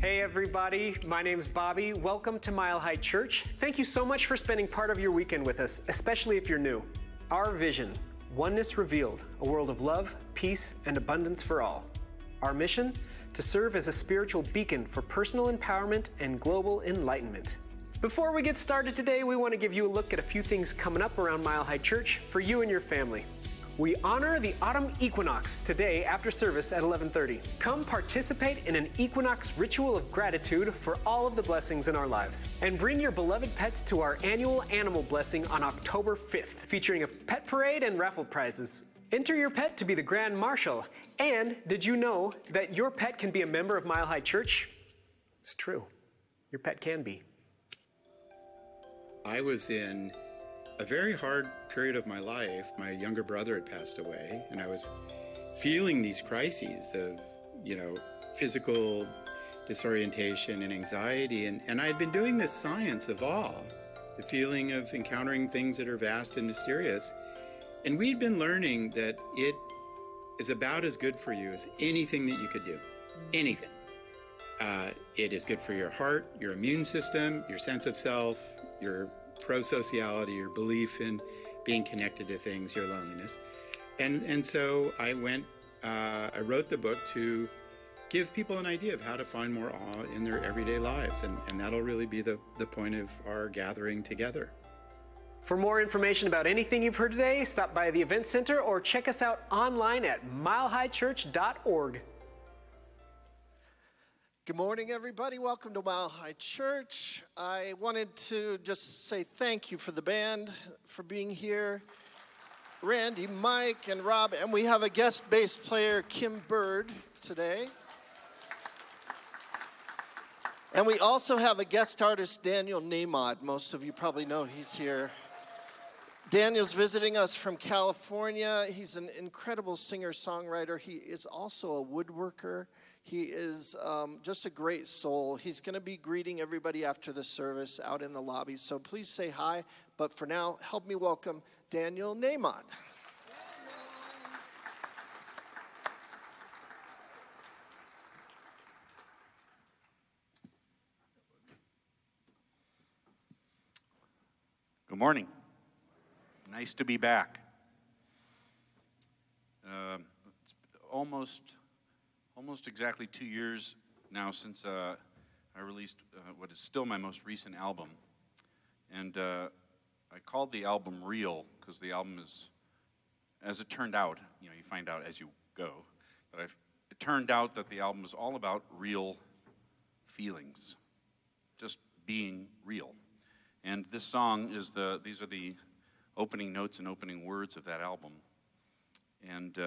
Hey everybody, my name's Bobby. Welcome to Mile High Church. Thank you so much for spending part of your weekend with us, especially if you're new. Our vision, oneness revealed, a world of love, peace, and abundance for all. Our mission, to serve as a spiritual beacon for personal empowerment and global enlightenment. Before we get started today, we want to give you a look at a few things coming up around Mile High Church for you and your family. We honor the autumn equinox today after service at 11:30. Come participate in an equinox ritual of gratitude for all of the blessings in our lives. And bring your beloved pets to our annual animal blessing on October 5th, featuring a pet parade and raffle prizes. Enter your pet to be the Grand Marshal. And did you know that your pet can be a member of Mile High Church? It's true. Your pet can be. I was in a very hard period of my life. My younger brother had passed away, and I was feeling these crises of, physical disorientation and anxiety. And I had been doing this science of awe, the feeling of encountering things that are vast and mysterious. And we'd been learning that it is about as good for you as anything that you could do. Anything. It is good for your heart, your immune system, your sense of self, your pro-sociality, your belief in being connected to things, your loneliness. And so I wrote the book to give people an idea of how to find more awe in their everyday lives. And that'll really be the point of our gathering together. For more information about anything you've heard today, stop by the Event Center or check us out online at milehighchurch.org. Good morning, everybody. Welcome to Mile High Church. I wanted to just say thank you for the band for being here. Randy, Mike, and Rob, and we have a guest bass player, Kim Bird, today. And we also have a guest artist, Daniel Nahmod. Most of you probably know he's here. Daniel's visiting us from California. He's an incredible singer-songwriter. He is also a woodworker. He is just a great soul. He's going to be greeting everybody after the service out in the lobby. So please say hi. But for now, help me welcome Daniel Nahmod. Good morning. Nice to be back. It's almost exactly 2 years now since I released what is still my most recent album. And I called the album Real because the album is, as it turned out, you find out as you go, but it turned out that the album is all about real feelings, just being real. And this song is these are the opening notes and opening words of that album. And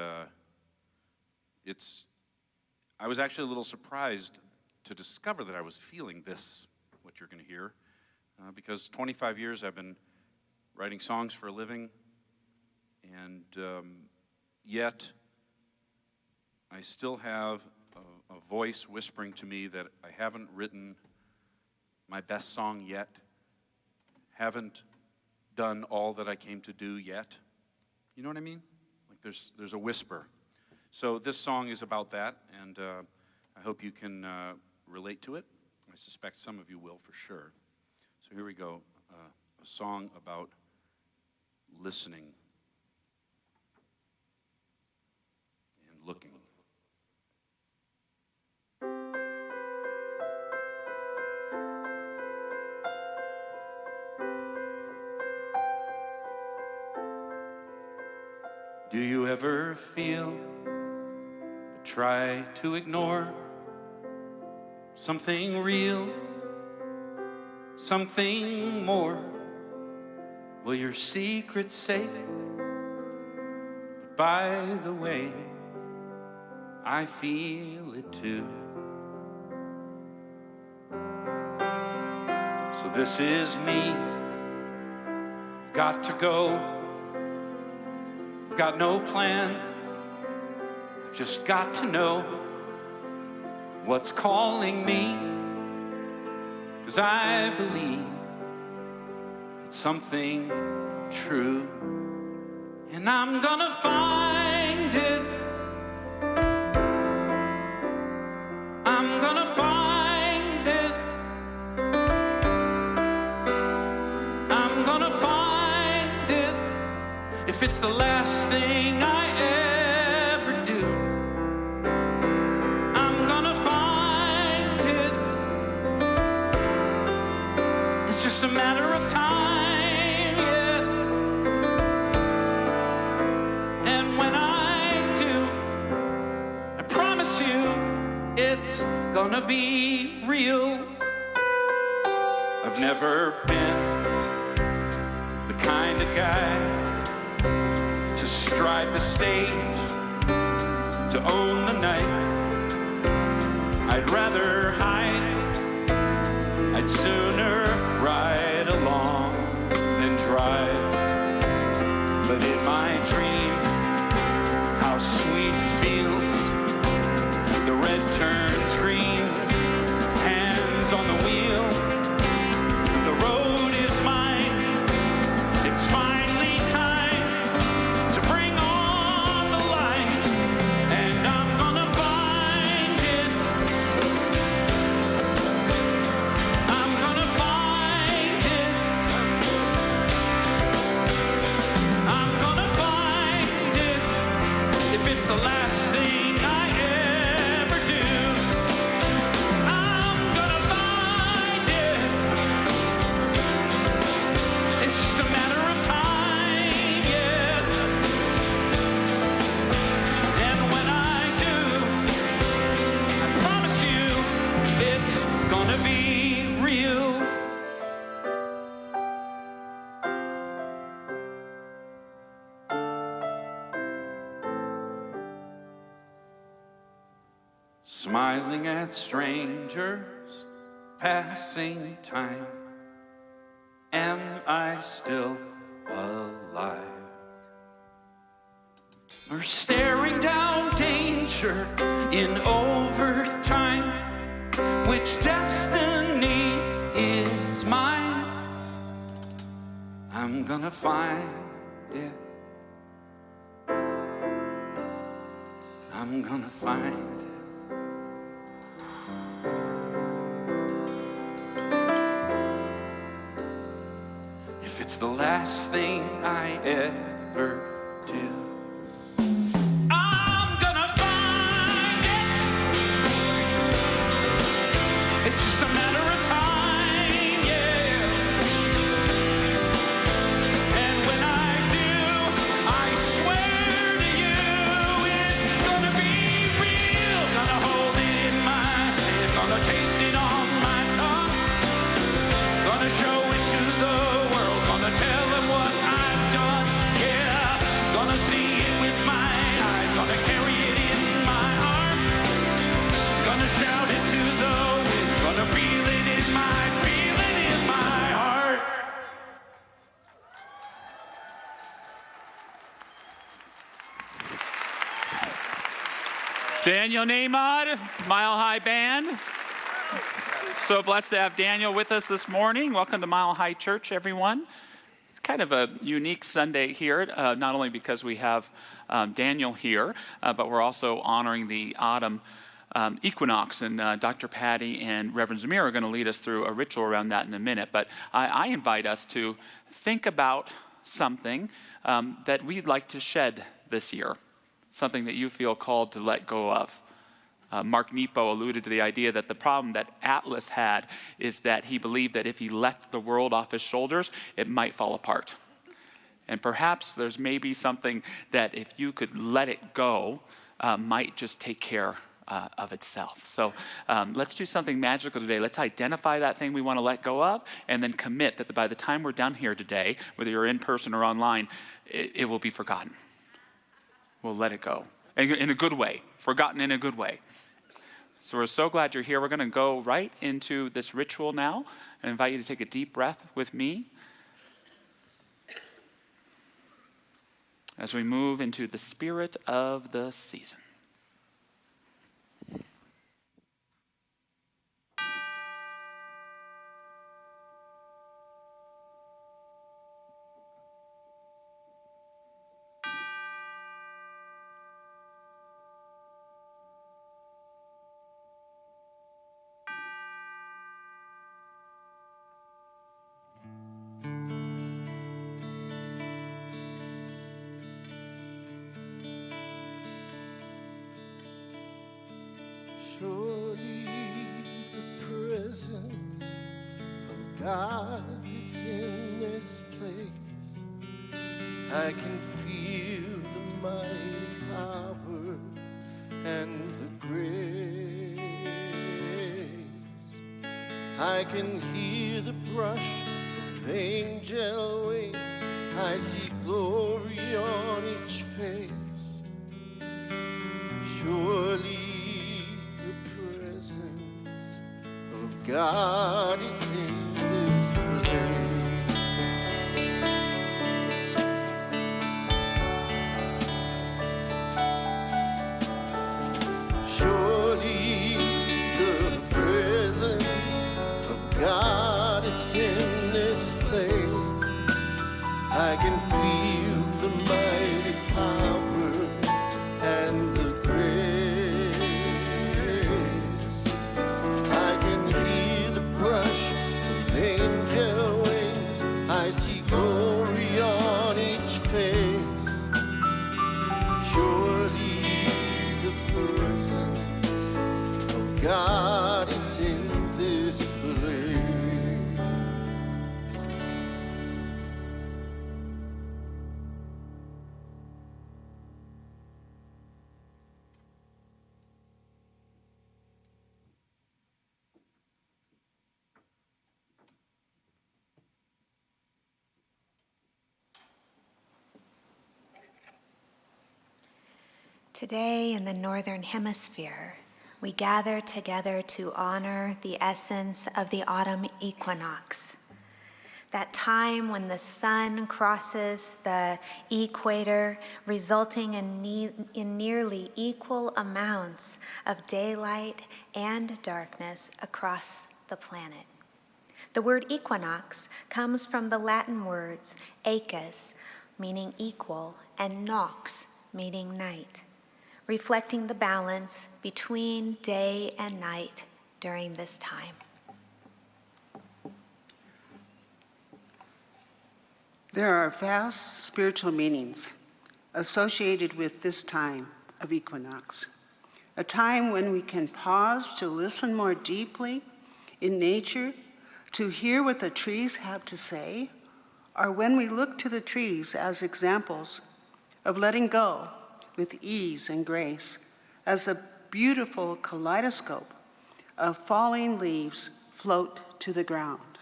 I was actually a little surprised to discover that I was feeling this, what you're going to hear, because 25 years I've been writing songs for a living, and yet I still have a voice whispering to me that I haven't written my best song yet, haven't done all that I came to do yet. You know what I mean? Like there's a whisper. So this song is about that, and I hope you can relate to it. I suspect some of you will for sure. So here we go, a song about listening and looking. Do you ever feel but try to ignore something real, something more? Well, your secret's safe, but by the way, I feel it too. So this is me, I've got to go. I've got no plan, I've just got to know what's calling me, 'cause I believe it's something true, and I'm gonna find it. I'm gonna find if it's the last thing I ever do, I'm gonna find it. It's just a matter of time, yeah. And when I do, I promise you, it's gonna be real. I've never been the kind of guy to stride the stage, to own the night. I'd rather hide, I'd sooner ride along than drive. But in my dream, how sweet it feels. The red turns green, hands on the wheel. The road is mine. It's finally time to bring on the light, and I'm gonna find it. I'm gonna find it. I'm gonna find it. If it's the last thing I ever do, I'm gonna find it. It's just a matter of time, yeah. And when I do, I promise you, it's gonna be real. Smiling at strangers, passing time. Am I still alive? Or staring down danger in overtime? Which destiny is mine? I'm gonna find it. I'm gonna find it. If it's the last thing I ever do, I'm gonna find it. It's just a matter of time, yeah. And when I do, I swear to you, it's gonna be real. Gonna hold it in my hand, gonna taste it on my tongue, gonna show it to the world, gonna tell them what I've done, yeah. Gonna see it with my eyes, gonna carry it in my heart, gonna shout it to the wind, gonna feel it in my heart. Daniel Namod, Mile High Band. So blessed to have Daniel with us this morning. Welcome to Mile High Church, everyone. It's kind of a unique Sunday here, not only because we have Daniel here, but we're also honoring the autumn Equinox, and Dr. Patty and Reverend Zamir are going to lead us through a ritual around that in a minute. But I invite us to think about something that we'd like to shed this year, something that you feel called to let go of. Mark Nepo alluded to the idea that the problem that Atlas had is that he believed that if he let the world off his shoulders, it might fall apart. And perhaps there's maybe something that if you could let it go, might just take care of itself. So let's do something magical today. Let's identify that thing we want to let go of, and then commit that by the time we're done here today, whether you're in person or online, it will be forgotten. We'll let it go. In a good way. Forgotten in a good way. So we're so glad you're here. We're going to go right into this ritual now. I invite you to take a deep breath with me as we move into the spirit of the season. Surely the presence of God is in this place. I can feel the mighty power and the grace. I can hear the brush of angel wings. I see glory on each face. Surely the presence of God is in this place. Surely the presence of God is in this place. I can feel the mighty power and the grace. I can hear the brush of angel wings. I see glory on each face. Surely the presence of God is in this place. Today in the Northern Hemisphere, we gather together to honor the essence of the autumn equinox, that time when the sun crosses the equator, resulting in nearly equal amounts of daylight and darkness across the planet. The word equinox comes from the Latin words equus, meaning equal, and nox, meaning night, reflecting the balance between day and night during this time. There are vast spiritual meanings associated with this time of equinox, a time when we can pause to listen more deeply in nature, to hear what the trees have to say, or when we look to the trees as examples of letting go with ease and grace, as a beautiful kaleidoscope of falling leaves float to the ground.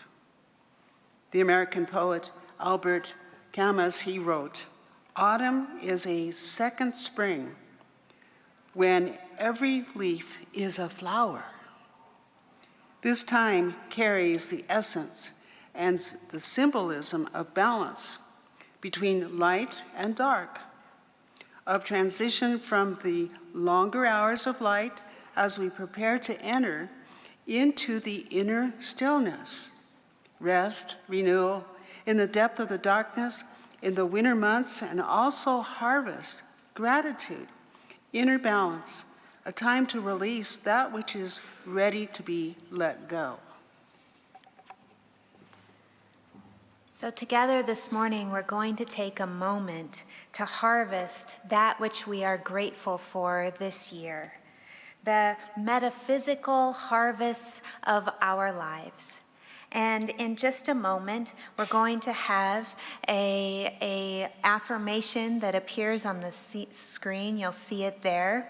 The American poet Albert Camus, he wrote, "Autumn is a second spring when every leaf is a flower." This time carries the essence and the symbolism of balance between light and dark, of transition from the longer hours of light as we prepare to enter into the inner stillness, rest, renewal in the depth of the darkness in the winter months, and also harvest, gratitude, inner balance, a time to release that which is ready to be let go. So together this morning, we're going to take a moment to harvest that which we are grateful for this year, the metaphysical harvests of our lives. And in just a moment, we're going to have a affirmation that appears on the screen. You'll see it there.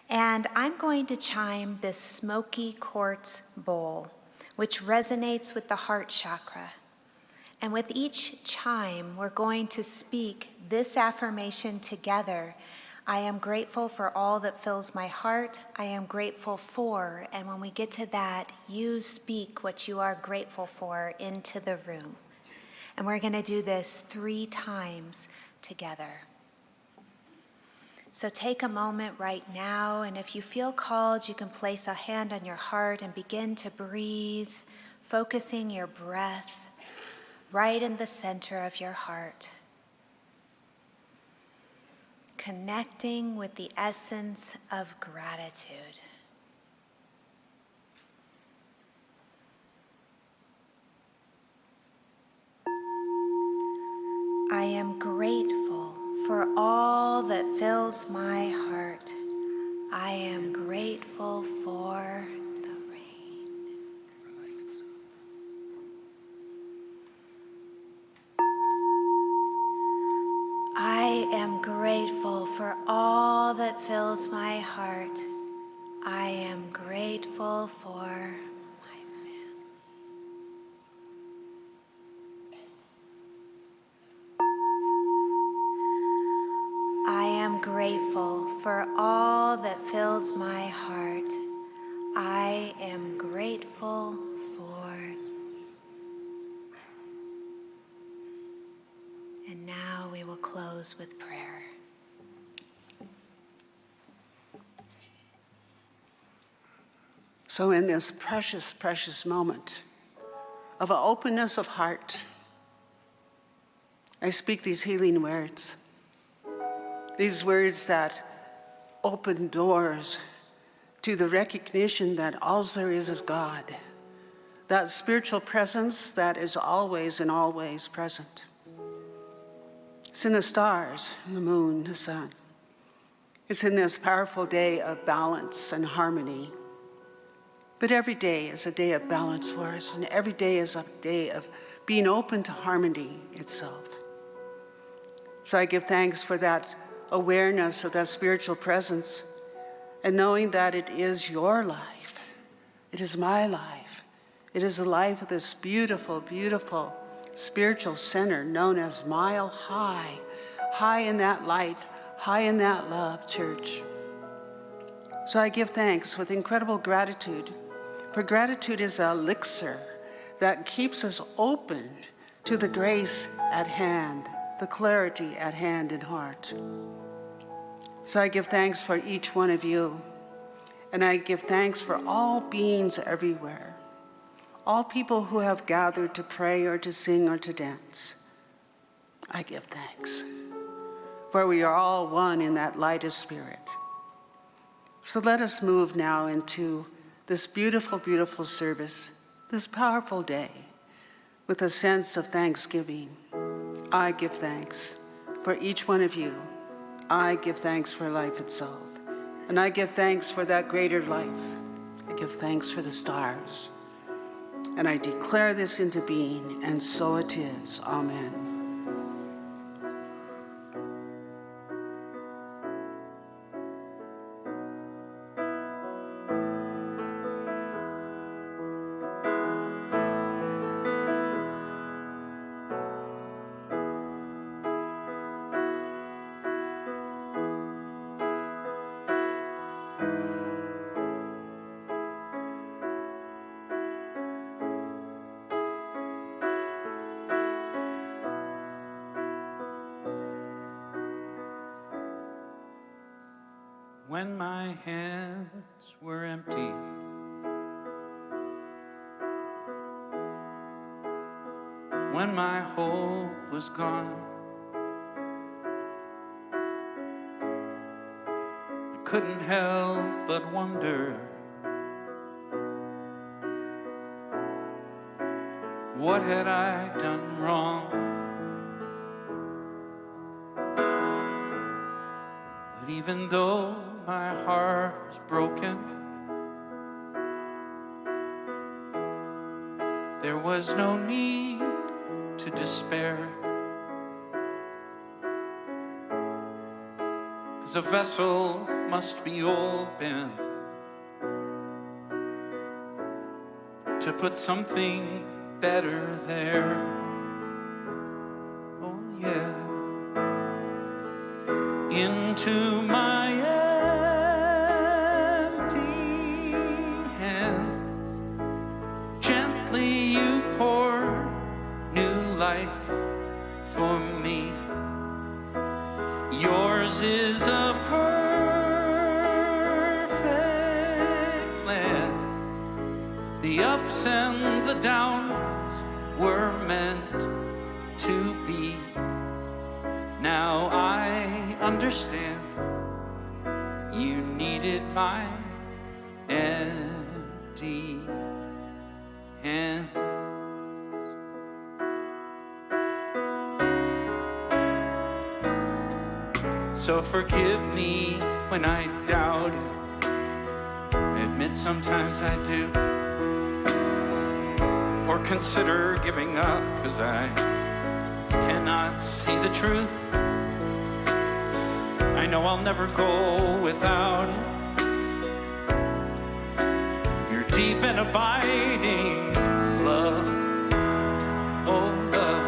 And I'm going to chime this smoky quartz bowl, which resonates with the heart chakra. And with each chime, we're going to speak this affirmation together. I am grateful for all that fills my heart. I am grateful for, and when we get to that, you speak what you are grateful for into the room. And we're going to do this 3 times together. So take a moment right now, and if you feel called, you can place a hand on your heart and begin to breathe, focusing your breath right in the center of your heart, connecting with the essence of gratitude. I am grateful for all that fills my heart. I am grateful grateful for the rain. I am grateful for all that fills my heart. I am grateful for my family. I am grateful for all that fills my heart. I am grateful for. And now we will close with prayer. So in this precious, precious moment of an openness of heart, I speak these healing words. These words that open doors to the recognition that all there is God. That spiritual presence that is always and always present. It's in the stars, the moon, the sun. It's in this powerful day of balance and harmony. But every day is a day of balance for us, and every day is a day of being open to harmony itself. So I give thanks for that awareness of that spiritual presence, and knowing that it is your life. It is my life. It is the life of this beautiful, beautiful spiritual center known as Mile High. High in that light, high in that love, church. So I give thanks with incredible gratitude, for gratitude is an elixir that keeps us open to the grace at hand, the clarity at hand and heart. So I give thanks for each one of you, and I give thanks for all beings everywhere, all people who have gathered to pray or to sing or to dance. I give thanks, for we are all one in that light of spirit. So let us move now into this beautiful, beautiful service, this powerful day, with a sense of thanksgiving. I give thanks for each one of you. I give thanks for life itself. And I give thanks for that greater life. I give thanks for the stars. And I declare this into being, and so it is. Amen. When my hands were empty, when my hope was gone, I couldn't help but wonder what had I done wrong. But even though my heart was broken, there was no need to despair, 'cause a vessel must be open to put something better there. Oh yeah. Into my empty hands, gently you pour new life for me. Yours is a perfect plan. The ups and the downs were meant to be. Now I understand you needed my empty hands. So forgive me when I doubted admit sometimes I do. Or consider giving up, 'cause I cannot see the truth. I know I'll never go without your deep and abiding love. Oh, love.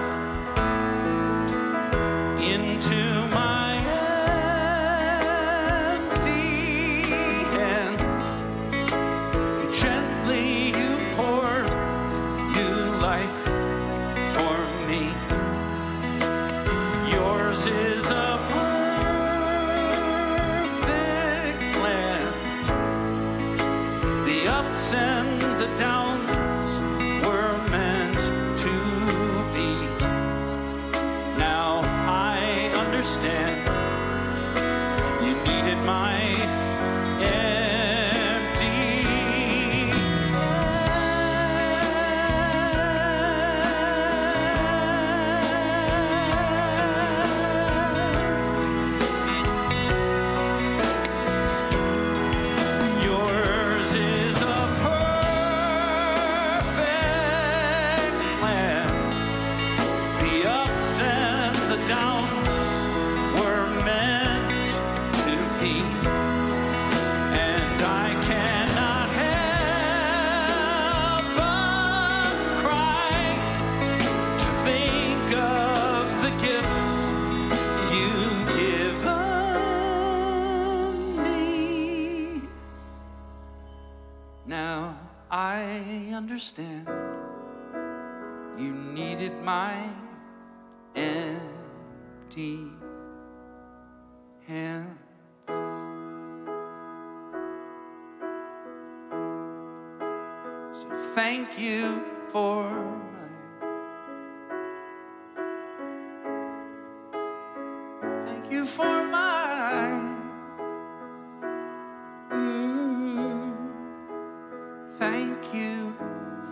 Into my empty hands, gently you pour new life for me. Yours is a perfect plan. The ups and the downs were meant to be. Now I understand you needed my empty Yours is a perfect plan. The ups and the downs were meant to be. And I cannot help but cry to think of the gifts you've given me. Now I understand you needed my empty hands. So thank you for thank you for thank you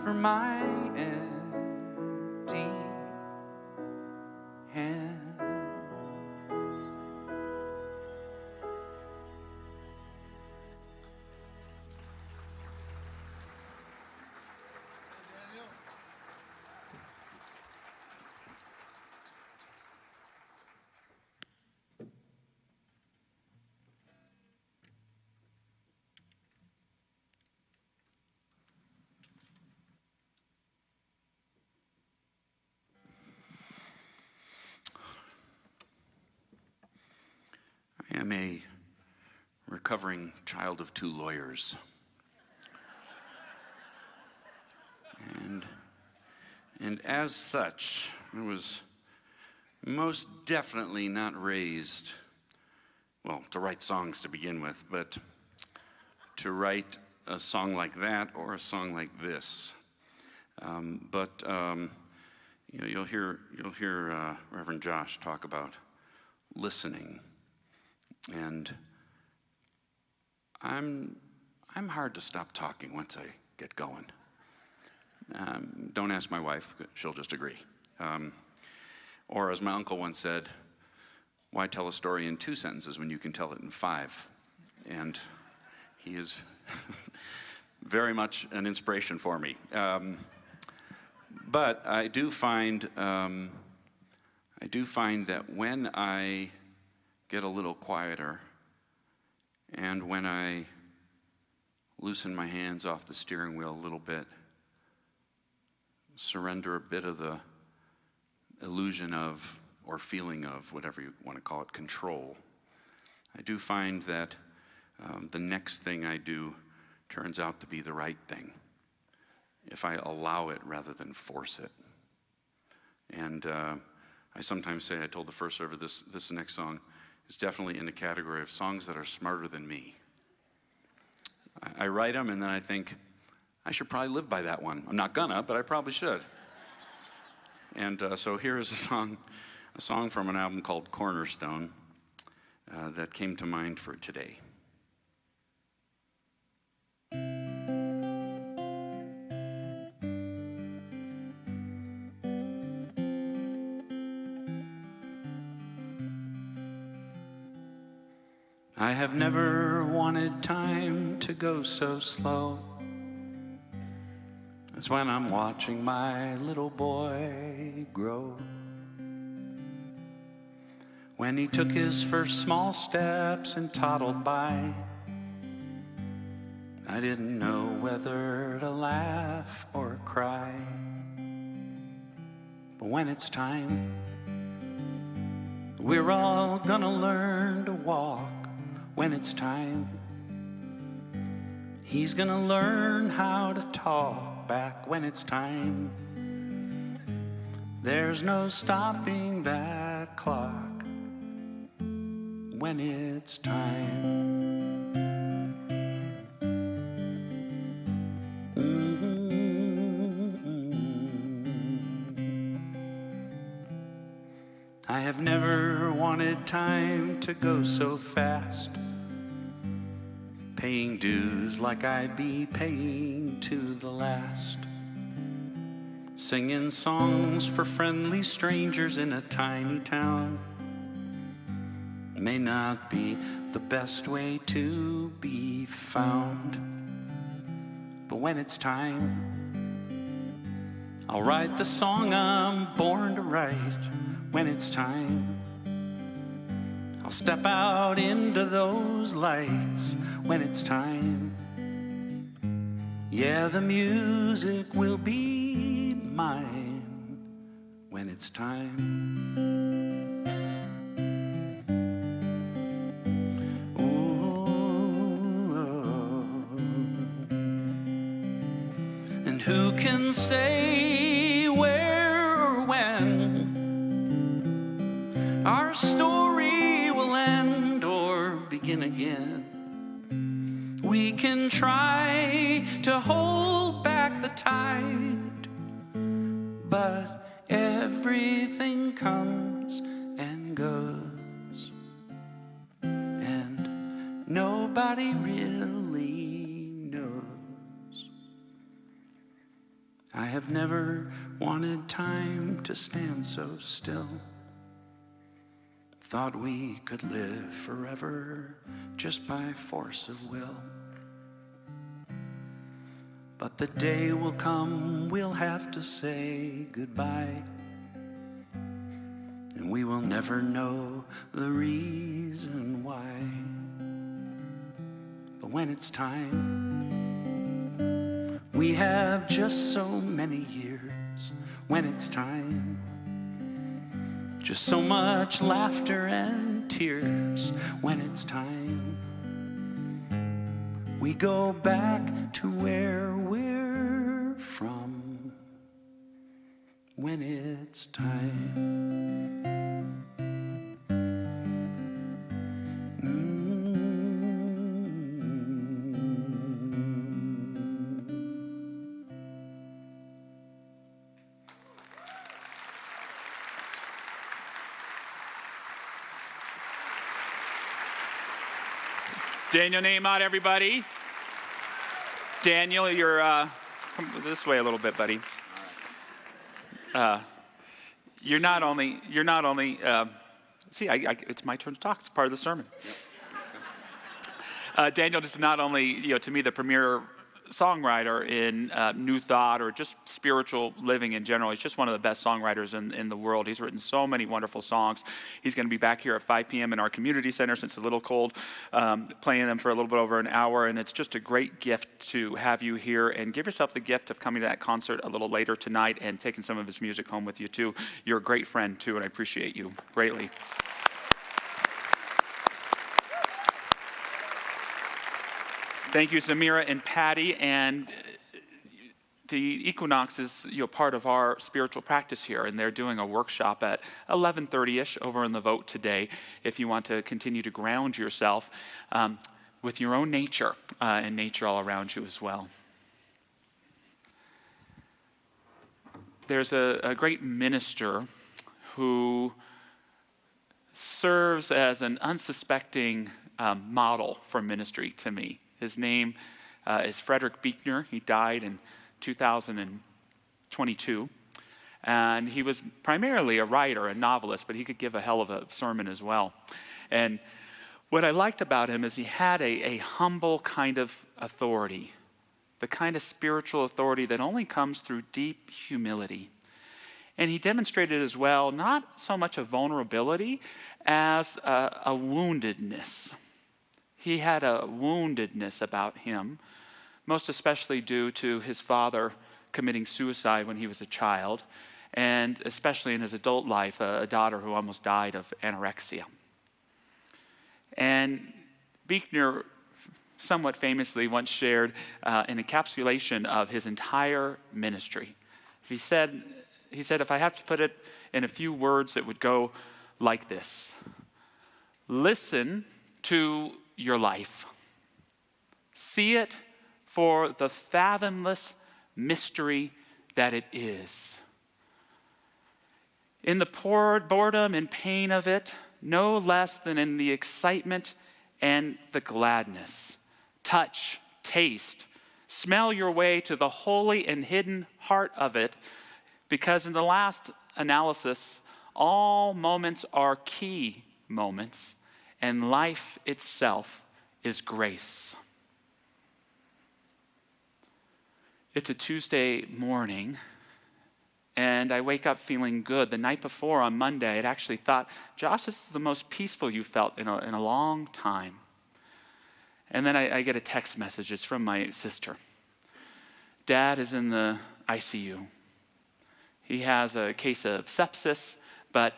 for my empty hand. I am a recovering child of two lawyers. And as such, I was most definitely not raised, well, to write songs to begin with, but to write a song like that or a song like this. You know, you'll hear Reverend Josh talk about listening, and I'm hard to stop talking once I get going. Don't ask my wife; she'll just agree. Or as my uncle once said, "Why tell a story in 2 sentences when you can tell it in 5?" And he is very much an inspiration for me. But I do find that when I get a little quieter and when I loosen my hands off the steering wheel a little bit, surrender a bit of the illusion of, or feeling of, whatever you want to call it, control, I do find that the next thing I do turns out to be the right thing if I allow it rather than force it. And I sometimes say, I told the first server, this next song is definitely in the category of songs that are smarter than me. I write them and then I think, I should probably live by that one. I'm not gonna, but I probably should. And so here is a song from an album called Cornerstone that came to mind for today. I have never wanted time to go so slow as when I'm watching my little boy grow. When he took his first small steps and toddled by, I didn't know whether to laugh or cry. But when it's time, we're all gonna learn to walk. When it's time, he's gonna learn how to talk back. When it's time, there's no stopping that clock. When it's time. I have never wanted time to go so fast, paying dues like I'd be paying to the last, singing songs for friendly strangers in a tiny town. May not be the best way to be found, but when it's time, I'll write the song I'm born to write. When it's time, I'll step out into those lights. When it's time, yeah, the music will be mine. When it's time. And who can say where or when our story will end or begin again? We can try to hold back the tide, but everything comes and goes, and nobody really knows. I have never wanted time to stand so still. Thought we could live forever just by force of will. But the day will come, we'll have to say goodbye, and we will never know the reason why. But when it's time, we have just so many years. When it's time, just so much laughter and tears. When it's time, we go back to where we're from. When it's time. Daniel Nahmod, everybody. Daniel, you're come this way a little bit, buddy. You're not only. See, it's my turn to talk. It's part of the sermon. Daniel is not only, to me, the premier songwriter in New Thought or just spiritual living in general. He's just one of the best songwriters in the world. He's written so many wonderful songs. He's going to be back here at 5 p.m. in our community center since it's a little cold, playing them for a little bit over an hour. And it's just a great gift to have you here, and give yourself the gift of coming to that concert a little later tonight and taking some of his music home with you too. You're a great friend too, and I appreciate you greatly. Thank you, Zamira and Patty. And the Equinox is part of our spiritual practice here, and they're doing a workshop at 11:30ish over in the Vote today if you want to continue to ground yourself with your own nature and nature all around you as well. There's a great minister who serves as an unsuspecting model for ministry to me. His name is Frederick Beuchner. He died in 2022. And he was primarily a writer, a novelist, but he could give a hell of a sermon as well. And What I liked about him is he had a humble kind of authority, the kind of spiritual authority that only comes through deep humility. And he demonstrated as well not so much a vulnerability as a woundedness. He had a woundedness about him, most especially due to his father committing suicide when he was a child, and especially in his adult life, a daughter who almost died of anorexia. And Beuchner somewhat famously once shared an encapsulation of his entire ministry. He said, if I have to put it in a few words, it would go like this: listen to your life. See it for the fathomless mystery that it is. In the boredom and pain of it, no less than in the excitement and the gladness. Touch, taste, smell your way to the holy and hidden heart of it, because in the last analysis, all moments are key moments, and life itself is grace. It's a Tuesday morning, and I wake up feeling good. The night before, on Monday, I'd actually thought, Josh, this is the most peaceful you felt in a long time. And then I get a text message. It's from my sister. Dad is in the ICU. He has a case of sepsis, but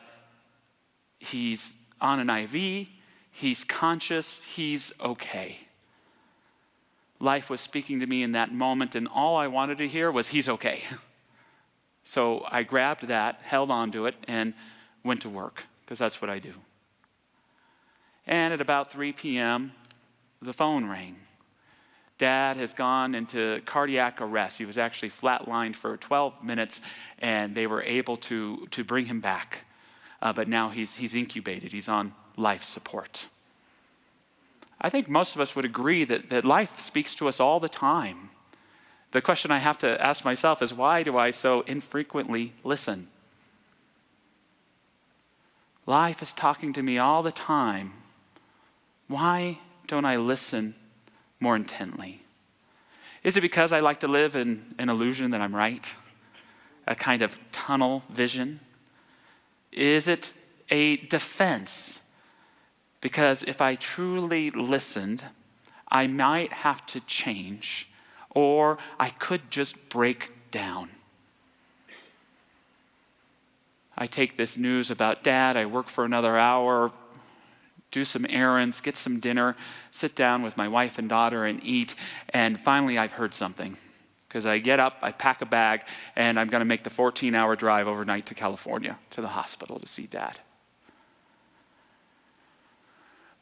he's on an IV. He's conscious. He's okay. Life was speaking to me in that moment, and all I wanted to hear was, he's okay. So I grabbed that, held on to it, and went to work, because that's what I do. And at about 3 p.m., the phone rang. Dad has gone into cardiac arrest. He was actually flatlined for 12 minutes, and they were able to bring him back. But now he's incubated. He's on life support. I think most of us would agree that life speaks to us all the time. The question I have to ask myself is, why do I so infrequently listen? Life is talking to me all the time. Why don't I listen more intently? Is it because I like to live in an illusion that I'm right? A kind of tunnel vision? Is it a defense? Because if I truly listened, I might have to change, or I could just break down. I take this news about Dad, I work for another hour, do some errands, get some dinner, sit down with my wife and daughter and eat, and finally I've heard something. Because I get up, I pack a bag, and I'm going to make the 14-hour drive overnight to California, to the hospital to see Dad.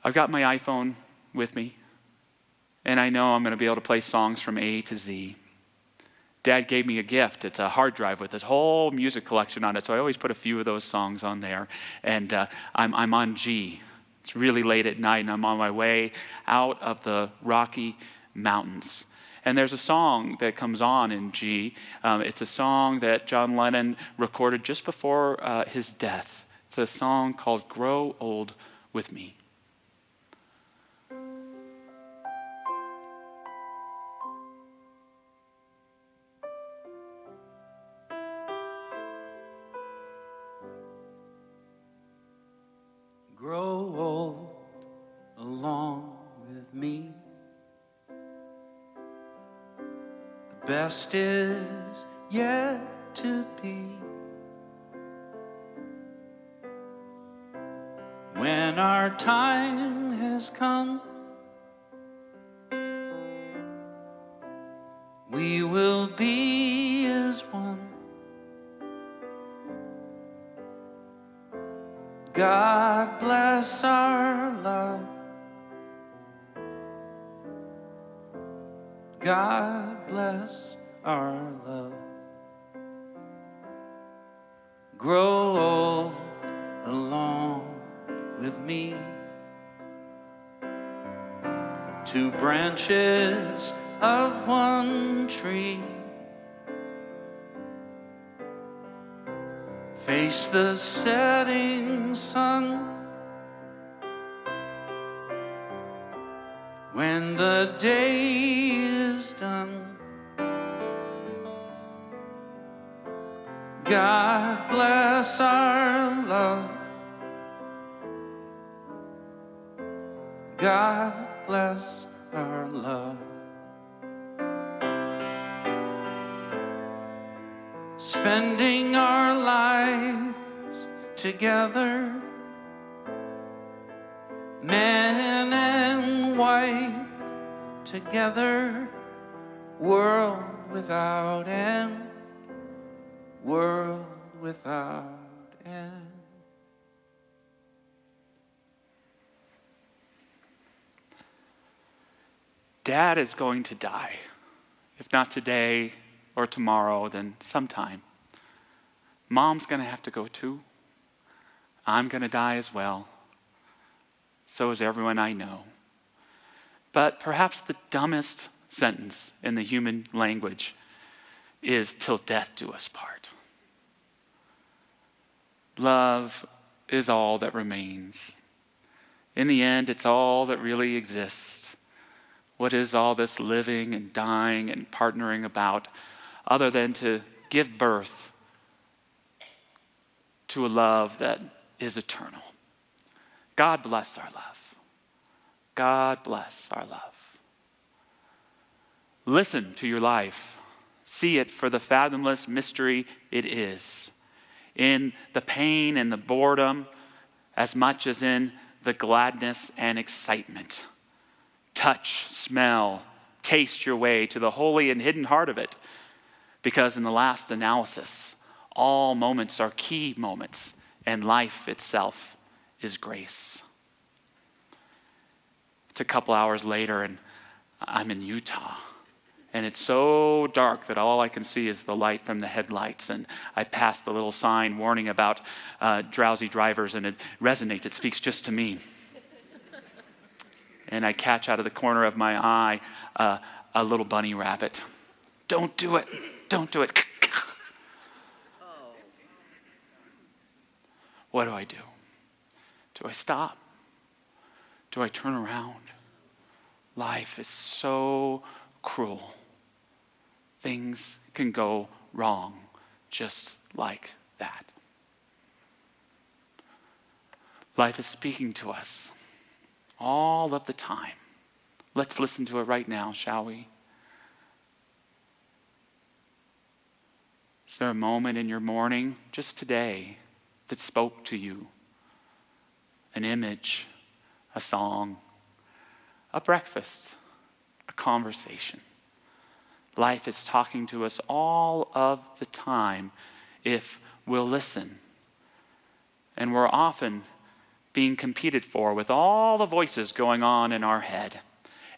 I've got my iPhone with me, and I know I'm going to be able to play songs from A to Z. Dad gave me a gift. It's a hard drive with his whole music collection on it, so I always put a few of those songs on there. And I'm on G. It's really late at night, and I'm on my way out of the Rocky Mountains. And there's a song that comes on in G. It's a song that John Lennon recorded just before his death. It's a song called Grow Old With Me. Grow old along with me. The best is yet to be. When our time has come, we will be as one. God bless our love. God bless our love. Grow old along with me. 2 branches of one tree face the setting sun. when the day is done. God bless our love. God bless our love. Spending our lives together, man and wife together, world without end, world without end. Dad is going to die. If not today or tomorrow, then sometime. Mom's going to have to go too. I'm going to die as well. So is everyone I know. But perhaps the dumbest sentence in the human language is "till death do us part." Love is all that remains. In the end, it's all that really exists. What is all this living and dying and partnering about other than to give birth to a love that is eternal? God bless our love. God bless our love. Listen to your life. See it for the fathomless mystery it is. In the pain and the boredom, as much as in the gladness and excitement. Touch, smell, taste your way to the holy and hidden heart of it. Because in the last analysis, all moments are key moments, and life itself is grace. It's a couple hours later, and I'm in Utah. And it's so dark that all I can see is the light from the headlights. And I pass the little sign warning about drowsy drivers, and it resonates. It speaks just to me. And I catch out of the corner of my eye a little bunny rabbit. Don't do it. Don't do it. What do I do? Do I stop? Do I turn around? Life is so cruel. Things can go wrong just like that. Life is speaking to us all of the time. Let's listen to it right now, shall we? Is there a moment in your morning, just today, that spoke to you? An image, a song, a breakfast, a conversation. Life is talking to us all of the time if we'll listen. And we're often being competed for with all the voices going on in our head.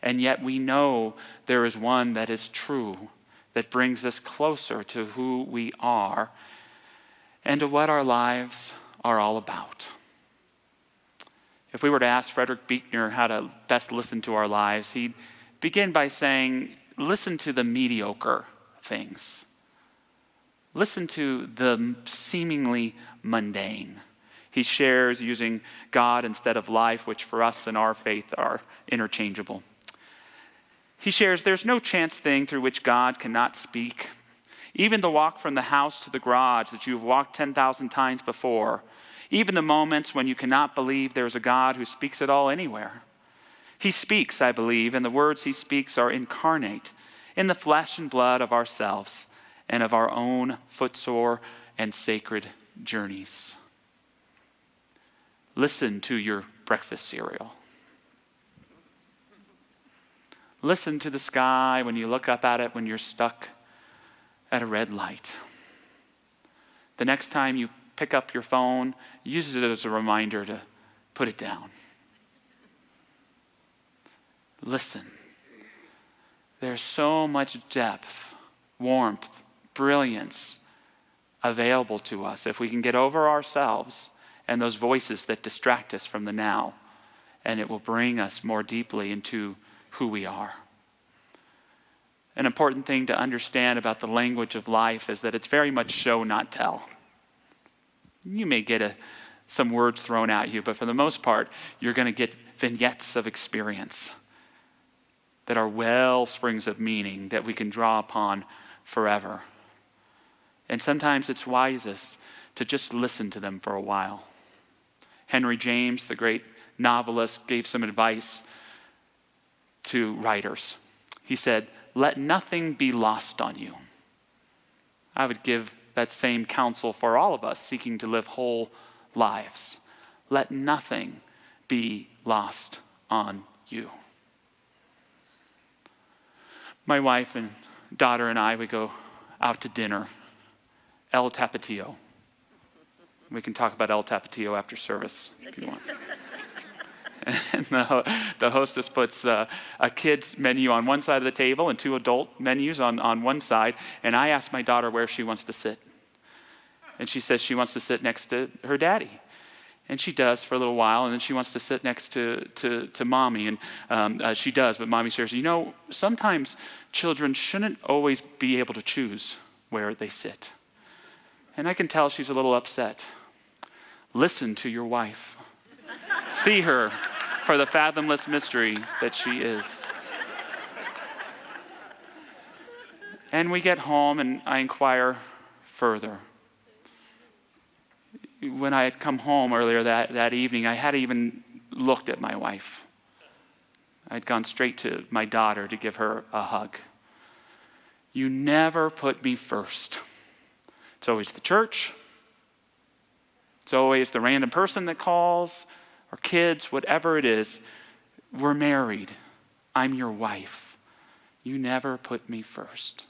And yet we know there is one that is true, that brings us closer to who we are and to what our lives are all about. If we were to ask Frederick Beuchner how to best listen to our lives, he'd begin by saying, listen to the mediocre things. Listen to the seemingly mundane. He shares using God instead of life, which for us in our faith are interchangeable. He shares there's no chance thing through which God cannot speak. Even the walk from the house to the garage that you've walked 10,000 times before. Even the moments when you cannot believe there's a God who speaks at all anywhere. He speaks, I believe, and the words he speaks are incarnate in the flesh and blood of ourselves and of our own footsore and sacred journeys. Listen to your breakfast cereal. Listen to the sky when you look up at it when you're stuck at a red light. The next time you pick up your phone, use it as a reminder to put it down. Listen. There's so much depth, warmth, brilliance available to us if we can get over ourselves and those voices that distract us from the now, and it will bring us more deeply into who we are. An important thing to understand about the language of life is that it's very much show, not tell. You may get some words thrown at you, but for the most part, you're going to get vignettes of experience. that are well springs of meaning that we can draw upon forever. And sometimes it's wisest to just listen to them for a while. Henry James, the great novelist, gave some advice to writers. He said, "Let nothing be lost on you." I would give that same counsel for all of us seeking to live whole lives. Let nothing be lost on you. My wife and daughter and I, we go out to dinner. El Tapatio. We can talk about El Tapatio after service if you want. And the hostess puts a kid's menu on one side of the table and 2 adult menus on one side. And I asked my daughter where she wants to sit. And she says she wants to sit next to her daddy. And she does for a little while, and then she wants to sit next to mommy. And she does, but mommy says, sometimes children shouldn't always be able to choose where they sit. And I can tell she's a little upset. Listen to your wife. See her for the fathomless mystery that she is. And we get home, and I inquire further. When I had come home earlier that evening, I hadn't even looked at my wife. I'd gone straight to my daughter to give her a hug. You never put me first. It's always the church. It's always the random person that calls, or kids, whatever it is. We're married. I'm your wife. You never put me first.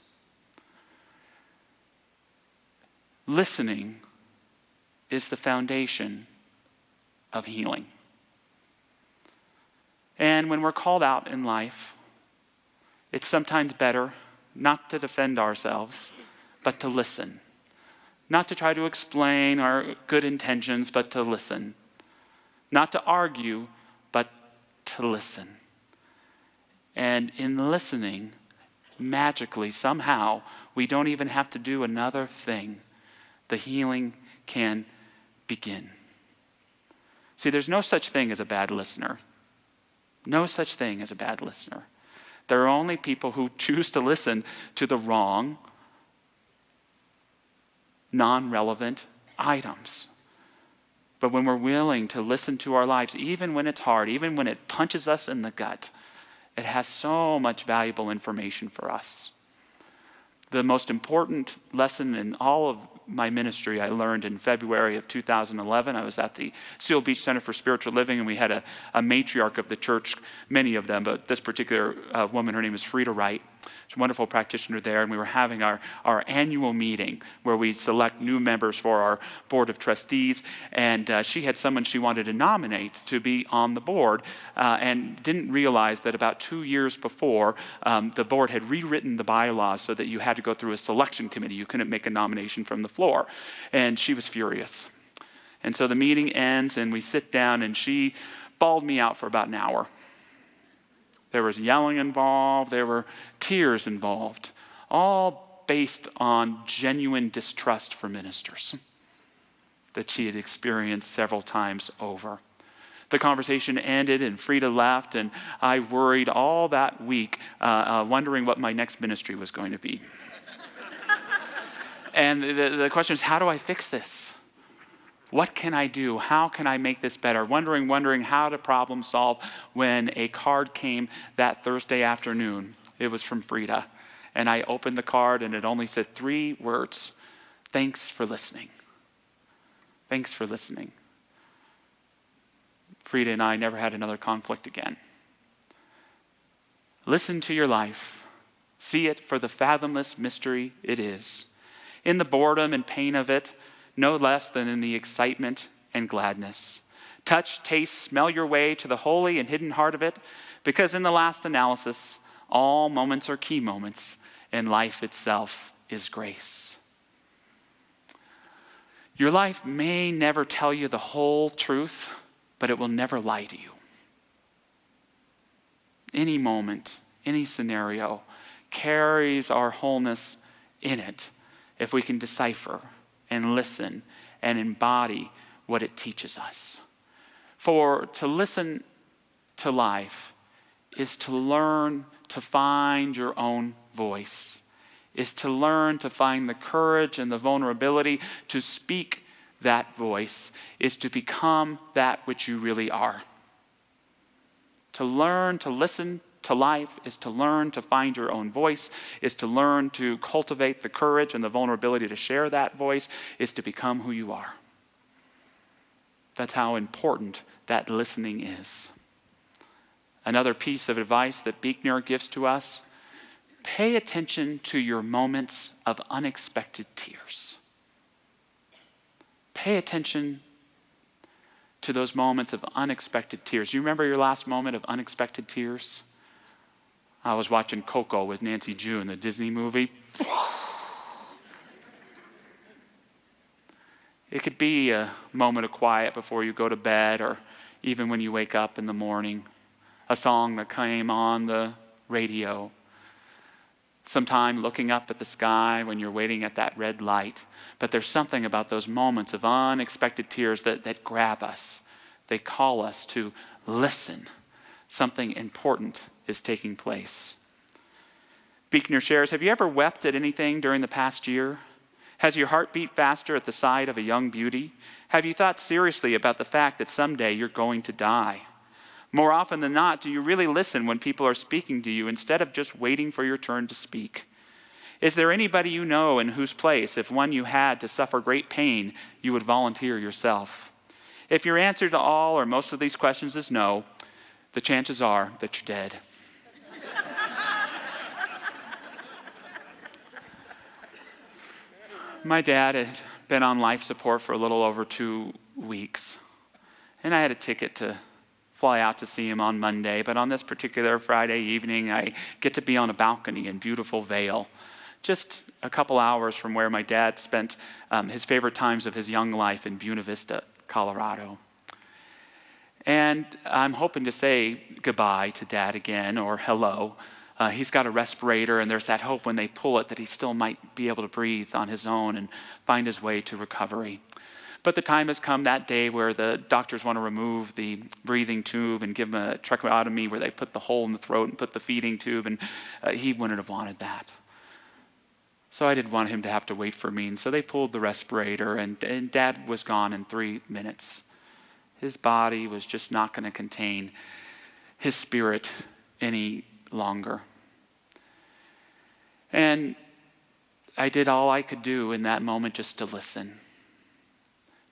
Listening is the foundation of healing. And when we're called out in life, it's sometimes better not to defend ourselves, but to listen. Not to try to explain our good intentions, but to listen. Not to argue, but to listen. And in listening, magically, somehow, we don't even have to do another thing. The healing can begin. See, there's no such thing as a bad listener. No such thing as a bad listener. There are only people who choose to listen to the wrong, non-relevant items. But when we're willing to listen to our lives, even when it's hard, even when it punches us in the gut, it has so much valuable information for us. The most important lesson in all of my ministry I learned in February of 2011. I was at the Seal Beach Center for Spiritual Living, and we had a matriarch of the church, many of them, but this particular woman, her name is Frida Wright. She's a wonderful practitioner there, and we were having our annual meeting where we select new members for our board of trustees, and she had someone she wanted to nominate to be on the board, and didn't realize that about 2 years before, the board had rewritten the bylaws so that you had to go through a selection committee. You couldn't make a nomination from the floor, and she was furious. And so the meeting ends, and we sit down, and she bawled me out for about an hour. There was yelling involved. There were tears involved, all based on genuine distrust for ministers that she had experienced several times over. The conversation ended, and Frida left, and I worried all that week, wondering what my next ministry was going to be. And the question is, how do I fix this? What can I do? How can I make this better? Wondering how to problem solve when a card came that Thursday afternoon. It was from Frida. And I opened the card, and it only said 3 words. Thanks for listening. Thanks for listening. Frida and I never had another conflict again. Listen to your life. See it for the fathomless mystery it is. In the boredom and pain of it, no less than in the excitement and gladness. Touch, taste, smell your way to the holy and hidden heart of it, because in the last analysis, all moments are key moments, and life itself is grace. Your life may never tell you the whole truth, but it will never lie to you. Any moment, any scenario carries our wholeness in it if we can decipher and listen and embody what it teaches us. For to listen to life is to learn to find your own voice, is to learn to find the courage and the vulnerability to speak that voice, is to become that which you really are. To learn to listen to life is to learn to find your own voice, is to learn to cultivate the courage and the vulnerability to share that voice, is to become who you are. That's how important that listening is. Another piece of advice that Beuchner gives to us: pay attention to your moments of unexpected tears. Pay attention to those moments of unexpected tears. You remember your last moment of unexpected tears? I was watching Coco with Nancy Drew in the Disney movie. It could be a moment of quiet before you go to bed, or even when you wake up in the morning. A song that came on the radio. Sometime looking up at the sky when you're waiting at that red light. But there's something about those moments of unexpected tears that grab us. They call us to listen. Something important is taking place. Beuchner shares, have you ever wept at anything during the past year? Has your heart beat faster at the sight of a young beauty? Have you thought seriously about the fact that someday you're going to die? More often than not, do you really listen when people are speaking to you instead of just waiting for your turn to speak? Is there anybody you know in whose place, if one you had to suffer great pain, you would volunteer yourself? If your answer to all or most of these questions is no, the chances are that you're dead. My dad had been on life support for a little over 2 weeks, and I had a ticket to fly out to see him on Monday, but on this particular Friday evening, I get to be on a balcony in beautiful Vail, just a couple hours from where my dad spent his favorite times of his young life in Buena Vista, Colorado. And I'm hoping to say goodbye to Dad again, or hello. He's got a respirator, and there's that hope when they pull it that he still might be able to breathe on his own and find his way to recovery. But the time has come that day where the doctors want to remove the breathing tube and give him a tracheotomy where they put the hole in the throat and put the feeding tube, and he wouldn't have wanted that. So I didn't want him to have to wait for me, and so they pulled the respirator, and Dad was gone in 3 minutes. His body was just not going to contain his spirit any longer. And I did all I could do in that moment just to listen.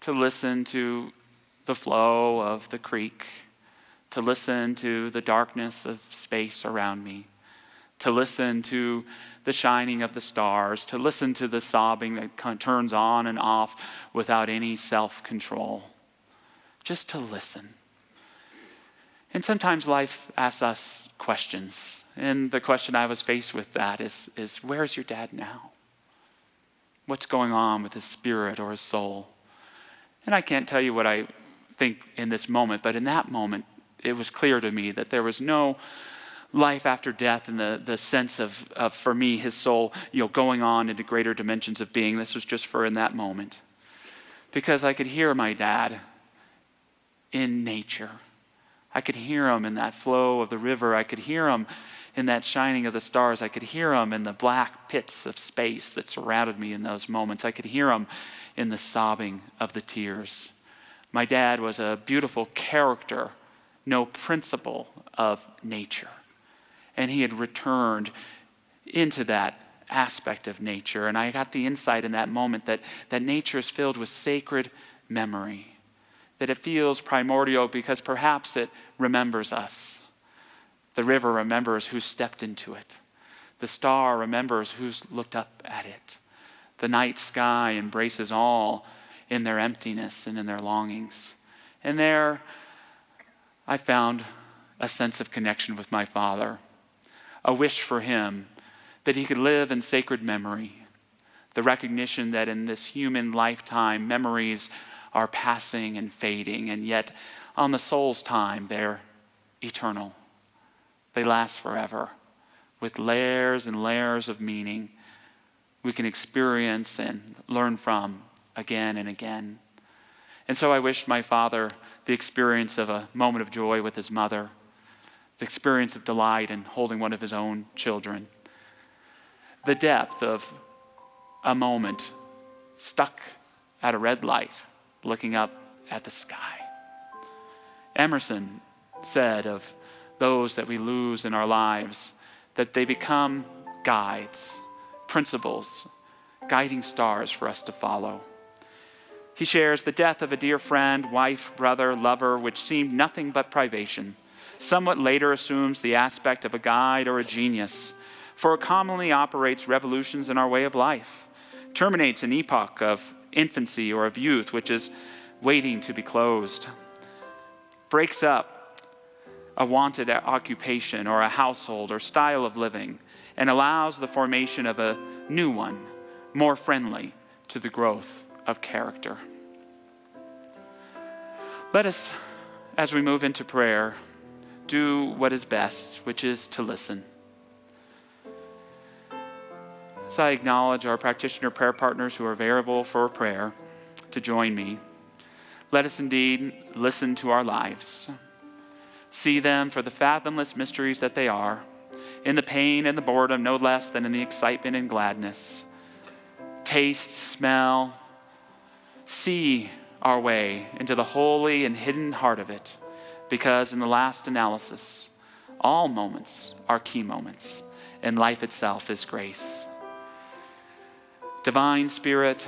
To listen to the flow of the creek, to listen to the darkness of space around me, to listen to the shining of the stars, to listen to the sobbing that turns on and off without any self-control. Just to listen. And sometimes life asks us questions. And the question I was faced with that is where's your dad now? What's going on with his spirit or his soul? And I can't tell you what I think in this moment, but in that moment, it was clear to me that there was no life after death in the sense of for me, his soul, going on into greater dimensions of being. This was just for in that moment. Because I could hear my dad in nature. I could hear him in that flow of the river. I could hear him in that shining of the stars. I could hear him in the black pits of space that surrounded me in those moments. I could hear him in the sobbing of the tears. My dad was a beautiful character, no principle of nature. And he had returned into that aspect of nature. And I got the insight in that moment that nature is filled with sacred memory. That it feels primordial because perhaps it remembers us. The river remembers who stepped into it. The star remembers who's looked up at it. The night sky embraces all in their emptiness and in their longings. And there I found a sense of connection with my father, a wish for him that he could live in sacred memory, the recognition that in this human lifetime, memories are passing and fading, and yet on the soul's time, they're eternal. They last forever, with layers and layers of meaning we can experience and learn from again and again. And so I wish my father the experience of a moment of joy with his mother, the experience of delight in holding one of his own children, the depth of a moment stuck at a red light, looking up at the sky. Emerson said of those that we lose in our lives that they become guides, principles, guiding stars for us to follow. He shares the death of a dear friend, wife, brother, lover, which seemed nothing but privation, somewhat later assumes the aspect of a guide or a genius, for it commonly operates revolutions in our way of life, terminates an epoch of infancy or of youth which is waiting to be closed, breaks up a wanted occupation or a household or style of living, and allows the formation of a new one, more friendly to the growth of character. Let us, as we move into prayer, do what is best, which is to listen. So I acknowledge our practitioner prayer partners who are available for prayer to join me. Let us indeed listen to our lives. See them for the fathomless mysteries that they are, in the pain and the boredom no less than in the excitement and gladness. Taste, smell, see our way into the holy and hidden heart of it, because in the last analysis, all moments are key moments, and life itself is grace. Divine Spirit,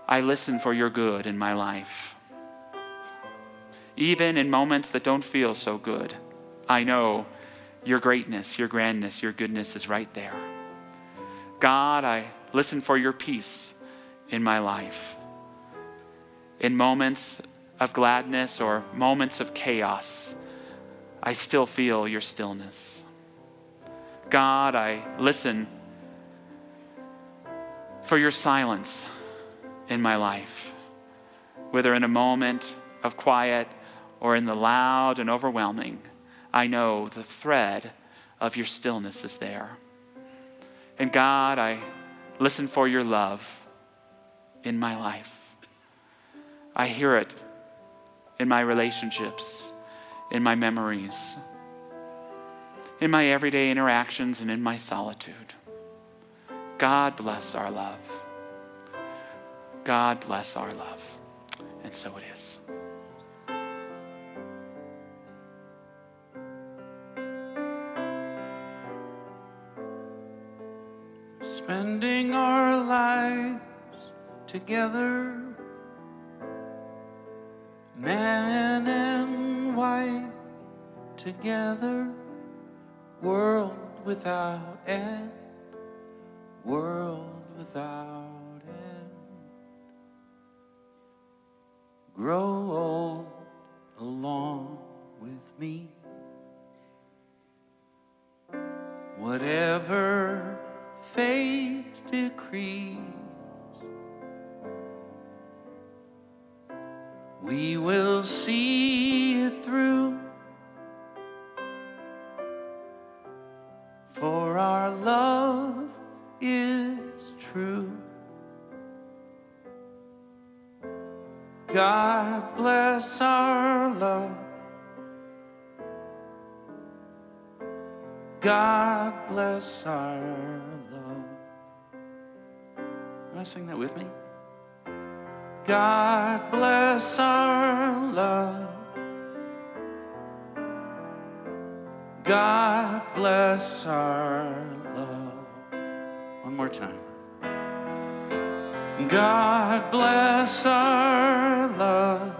I listen for your good in my life. Even in moments that don't feel so good, I know your greatness, your grandness, your goodness is right there. God, I listen for your peace in my life. In moments of gladness or moments of chaos, I still feel your stillness. God, I listen for your silence in my life, whether in a moment of quiet or in the loud and overwhelming. I know the thread of your stillness is there. And God, I listen for your love in my life. I hear it in my relationships, in my memories, in my everyday interactions, and in my solitude. God bless our love. God bless our love. And so it is. Spending our lives together, man and wife together, world without end, world without end. Grow old along with me. Whatever fate decrees, we will see it through, for our love is true. God bless our love. God bless our love. Want to sing that with me? God bless our love. God bless our love. One more time. God bless our love.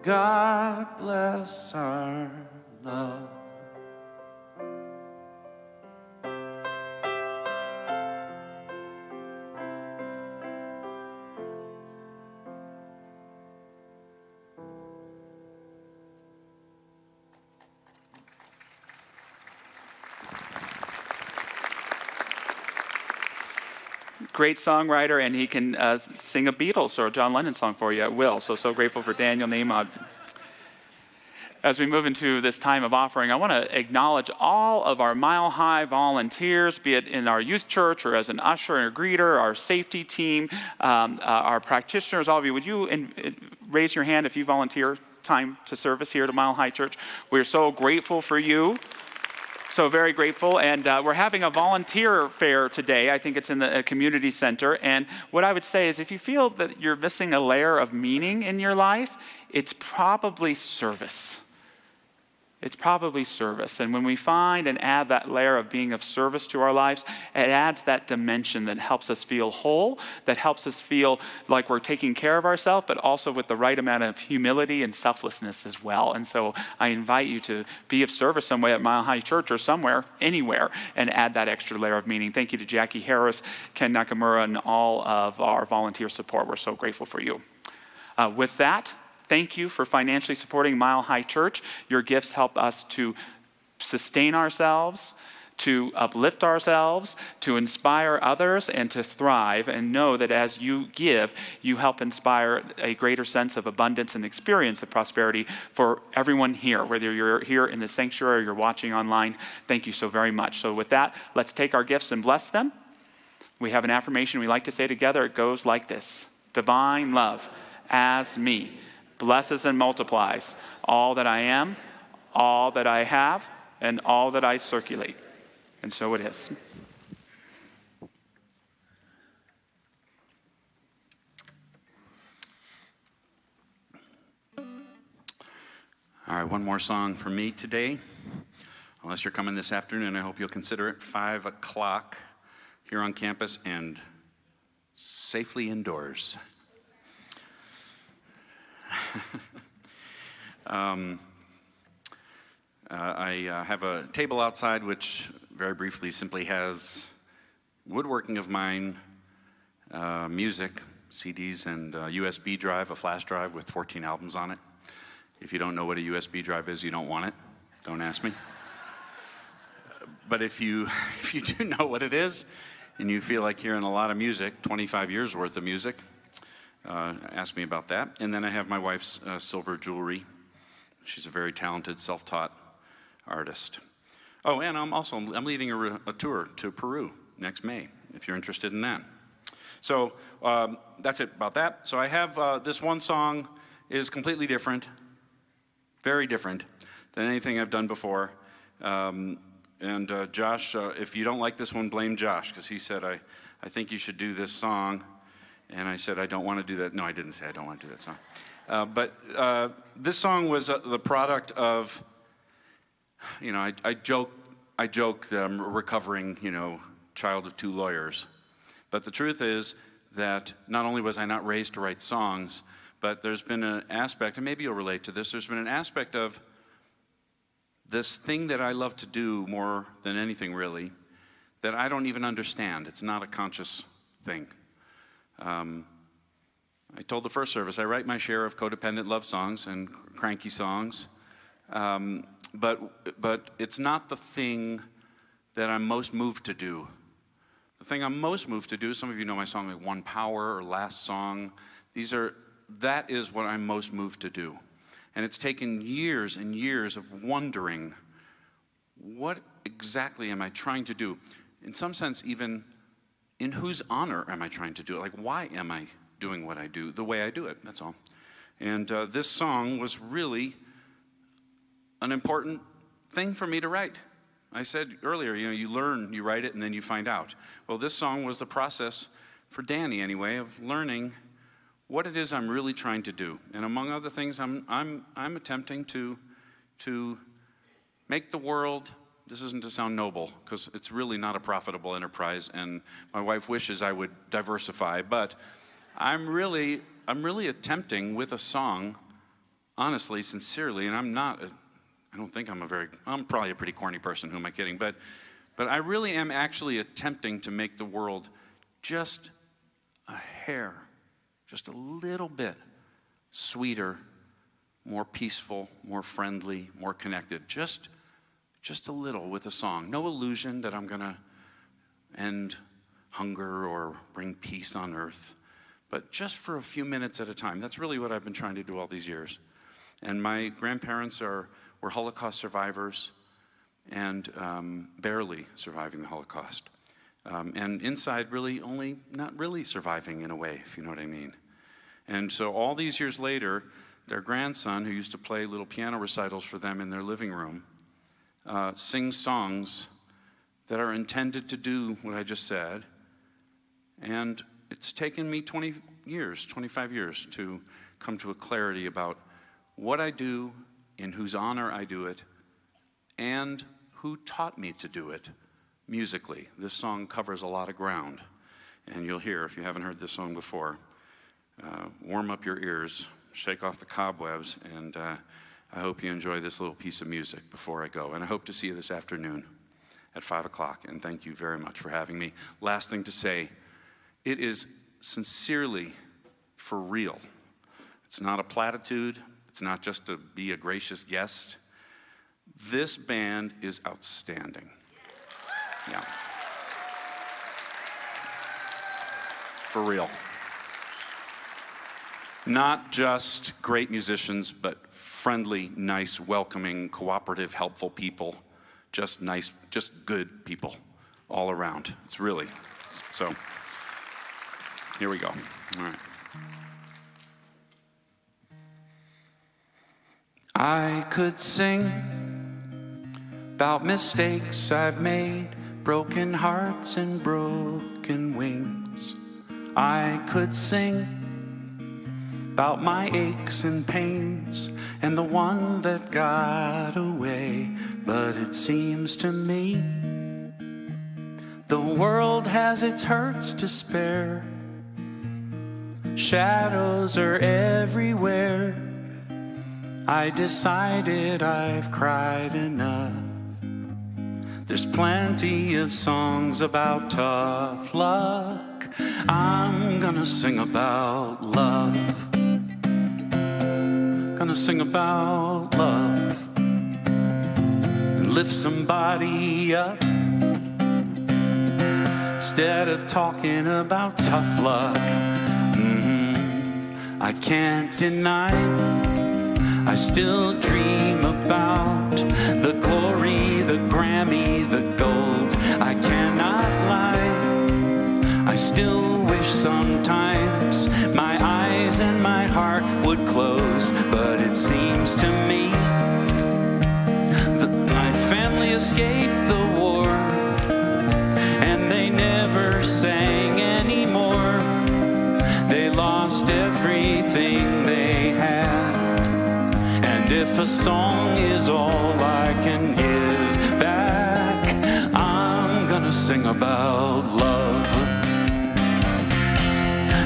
God bless our love. Great songwriter, and he can sing a Beatles or a John Lennon song for you at will. So grateful for Daniel Nahmod. As we move into this time of offering, I want to acknowledge all of our Mile High volunteers, be it in our youth church or as an usher and a greeter, our safety team, our practitioners, all of you. Would you raise your hand if you volunteer time to service here at Mile High Church. We're so grateful for you. So very grateful, and we're having a volunteer fair today. I think it's in the community center, and what I would say is if you feel that you're missing a layer of meaning in your life, it's probably service. It's probably service, and when we find and add that layer of being of service to our lives, it adds that dimension that helps us feel whole, that helps us feel like we're taking care of ourselves, but also with the right amount of humility and selflessness as well. And so I invite you to be of service some way at Mile High Church or somewhere, anywhere, and add that extra layer of meaning. Thank you to Jackie Harris, Ken Nakamura, and all of our volunteer support. We're so grateful for you. With that, thank you for financially supporting Mile High Church. Your gifts help us to sustain ourselves, to uplift ourselves, to inspire others, and to thrive. And know that as you give, you help inspire a greater sense of abundance and experience of prosperity for everyone here, whether you're here in the sanctuary or you're watching online. Thank you so very much. So with that, let's take our gifts and bless them. We have an affirmation we like to say together. It goes like this: divine love as me blesses and multiplies all that I am, all that I have, and all that I circulate. And so it is. All right, one more song for me today. Unless you're coming this afternoon, I hope you'll consider it 5 o'clock here on campus and safely indoors. I have a table outside which very briefly simply has woodworking of mine, music, CDs, and a USB drive, a flash drive with 14 albums on it. If you don't know what a USB drive is, you don't want it. Don't ask me. But if you do know what it is, and you feel like hearing a lot of music, 25 years worth of music, ask me about that. And then I have my wife's silver jewelry. She's a very talented, self-taught artist. Oh, and I'm leading a tour to Peru next May, if you're interested in that. So that's it about that. So I have this one song is completely different, very different than anything I've done before. And Josh, if you don't like this one, blame Josh, because he said, I think you should do this song. And I said, I don't want to do that. No, I didn't say I don't want to do that song. But this song was the product of, I joke that I'm a recovering, child of 2 lawyers. But the truth is that not only was I not raised to write songs, but there's been an aspect, and maybe you'll relate to this, there's been an aspect of this thing that I love to do more than anything really, that I don't even understand. It's not a conscious thing. I told the first service, I write my share of codependent love songs and cranky songs, but it's not the thing that I'm most moved to do. The thing I'm most moved to do, some of you know my song like One Power or Last Song. That is what I'm most moved to do. And it's taken years and years of wondering, what exactly am I trying to do? In some sense, even in whose honor am I trying to do it? Like, why am I doing what I do, the way I do it? That's all. And this song was really an important thing for me to write. I said earlier, you learn, you write it, and then you find out. Well, this song was the process, for Danny anyway, of learning what it is I'm really trying to do. And among other things, I'm attempting to make the world, this isn't to sound noble, because it's really not a profitable enterprise, and my wife wishes I would diversify, but I'm really attempting with a song, honestly, sincerely, and I'm probably a pretty corny person, who am I kidding, but I really am actually attempting to make the world just a hair, just a little bit sweeter, more peaceful, more friendly, more connected, just a little with a song. No illusion that I'm going to end hunger or bring peace on earth, but just for a few minutes at a time. That's really what I've been trying to do all these years. And my grandparents were Holocaust survivors and barely surviving the Holocaust. And inside really only not really surviving in a way, if you know what I mean. And so all these years later, their grandson, who used to play little piano recitals for them in their living room, sings songs that are intended to do what I just said. And it's taken me 25 years to come to a clarity about what I do, in whose honor I do it, and who taught me to do it musically. This song covers a lot of ground, and you'll hear, if you haven't heard this song before, warm up your ears, shake off the cobwebs, and I hope you enjoy this little piece of music before I go. And I hope to see you this afternoon at 5 o'clock, and thank you very much for having me. Last thing to say, it is sincerely for real. It's not a platitude. It's not just to be a gracious guest. This band is outstanding. Yeah. For real. Not just great musicians, but friendly, nice, welcoming, cooperative, helpful people. Just nice, just good people all around. It's really, so here we go. All right. I could sing about mistakes I've made, broken hearts and broken wings. I could sing about my aches and pains and the one that got away. But it seems to me the world has its hurts to spare. Shadows are everywhere. I decided I've cried enough. There's plenty of songs about tough luck. I'm gonna sing about love. Gonna sing about love. And lift somebody up. Instead of talking about tough luck. I can't deny, I still dream about the glory, the Grammy, the gold. I cannot lie, I still wish sometimes my eyes and my heart would close. But it seems to me that my family escaped the war, and they never sang anymore. They lost everything they had. And if a song is all I can give back, I'm gonna sing about love.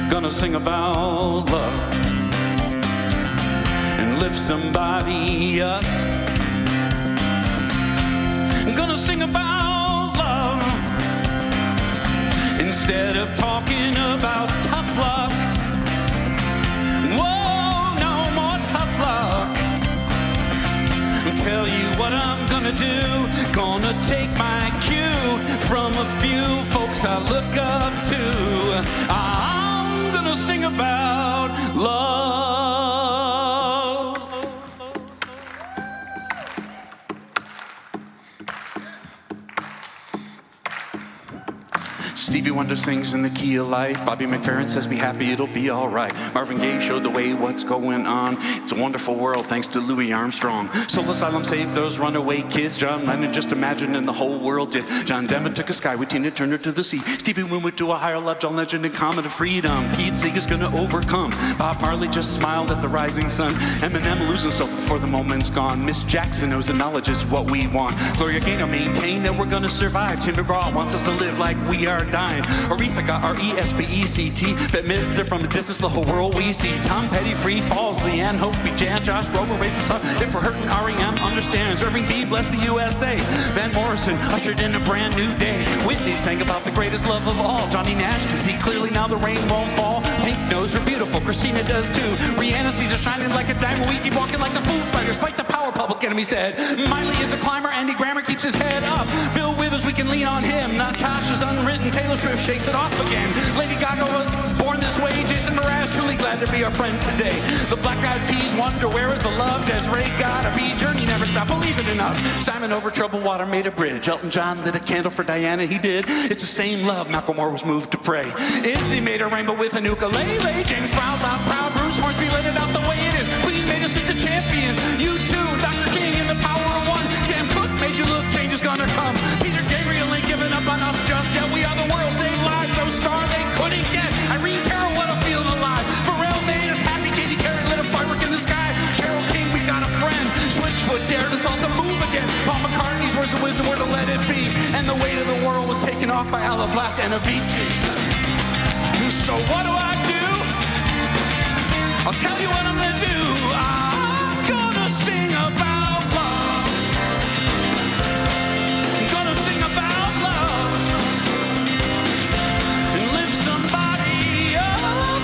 Gonna sing about love. And lift somebody up. Gonna sing about love. Instead of talking about tough luck. Whoa, no more tough luck. I'll tell you what I'm gonna do. Gonna take my cue from a few folks I look up to. I'm gonna sing about love. Stevie Wonder sings in the key of life. Bobby McFerrin says be happy, it'll be all right. Marvin Gaye showed the way what's going on. It's a wonderful world thanks to Louis Armstrong. Soul Asylum saved those runaway kids. John Lennon just imagined and the whole world did. John Denver took a skyway, Tina Turner to the sea. Stevie Wonder went to a higher love, John Legend and Comet of Freedom. Pete Seeger's gonna overcome. Bob Marley just smiled at the rising sun. Eminem losing himself before the moment's gone. Miss Jackson knows the knowledge is what we want. Gloria Gaynor maintained that we're gonna survive. Tim McGraw wants us to live like we are dying. Aretha got R-E-S-P-E-C-T. But they're from a distance, the whole world we see. Tom Petty, Free Falls, Leanne, Hopi, Jan, Josh Grover, raises up. If we're hurting, R.E.M. understands. Irving B, bless the USA. Van Morrison ushered in a brand new day. Whitney sang about the greatest love of all. Johnny Nash can see clearly now the rain won't fall. Pink knows we're beautiful, Christina does too. Rihanna sees her shining like a diamond. We keep walking like the Foo Fighters, fight the power, Public Enemy said. Miley is a climber, Andy Grammer keeps his head up. Bill Withers, we can lean on him. Natasha's unwritten, Taylor Swift shakes it off again. Lady Gaga was born this way. Jason Mraz, truly glad to be our friend today. The Black Eyed Peas wonder where is the love. Desiree gotta be. Journey never stopped believing in us. Simon over troubled water made a bridge. Elton John lit a candle for Diana, he did. It's the same love. Macklemore was moved to pray. Izzy made a rainbow with an ukulele. James Brown, loud, proud. Bruce Hornsby let it out the way it is. Queen made us into champions. You too, Dr. King in the power of one. Sam Cooke made you look, change is gonna come. Peter Gabriel ain't giving up on us just yet. We are the world, save lives, no star they couldn't get. Irene Carroll, what a feeling alive. Pharrell made us happy. Katy Perry lit a firework in the sky. Carole King, we got a friend. Switchfoot dared us all to move again. Paul McCartney's words of wisdom were to let it be. And the weight of the world was taken off by Alla Black and Avicii. So what do I do? I'll tell you what I'm gonna do. I'm gonna sing about love. I'm gonna sing about love and lift somebody up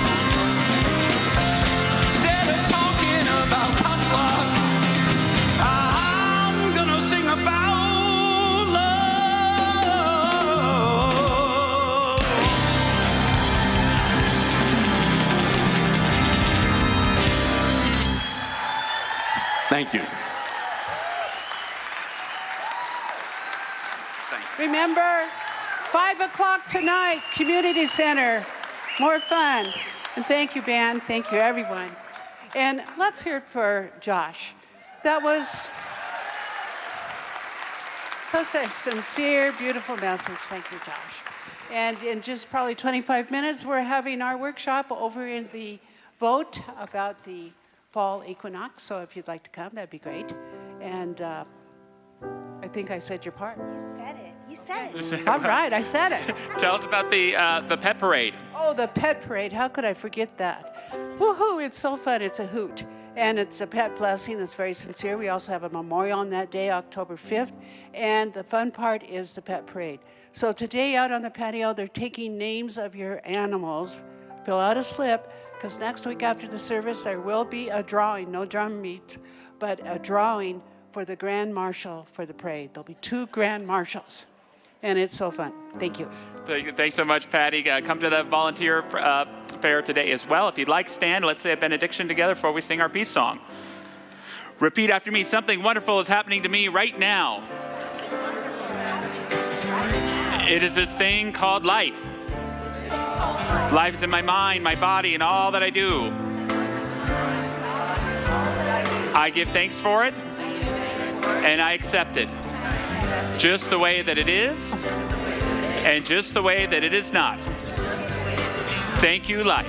instead of talking about tough love. I'm gonna sing about love. Thank you. Remember, 5 o'clock tonight, Community Center. More fun. And thank you, band. Thank you, everyone. And let's hear it for Josh. That was such a sincere, beautiful message. Thank you, Josh. And in just probably 25 minutes, we're having our workshop over in the vote about the fall equinox. So if you'd like to come, that'd be great. And I think I said your part. You said it. You said it. I'm right, I said it. Tell us about the pet parade. Oh, the pet parade. How could I forget that? Woohoo, it's so fun. It's a hoot. And it's a pet blessing that's very sincere. We also have a memorial on that day, October 5th. And the fun part is the pet parade. So today out on the patio, they're taking names of your animals. Fill out a slip, because next week after the service, there will be a drawing, no drum meet, but a drawing for the Grand Marshal for the parade. There'll be 2 Grand Marshals. And it's so fun. Thank you. Thanks so much, Patty. Come to the volunteer fair today as well. If you'd like, stand. Let's say a benediction together before we sing our peace song. Repeat after me. Something wonderful is happening to me right now. It is this thing called life. Life is in my mind, my body, and all that I do. I give thanks for it, and I accept it. Just the way that it is, and just the way that it is not. Thank you, life.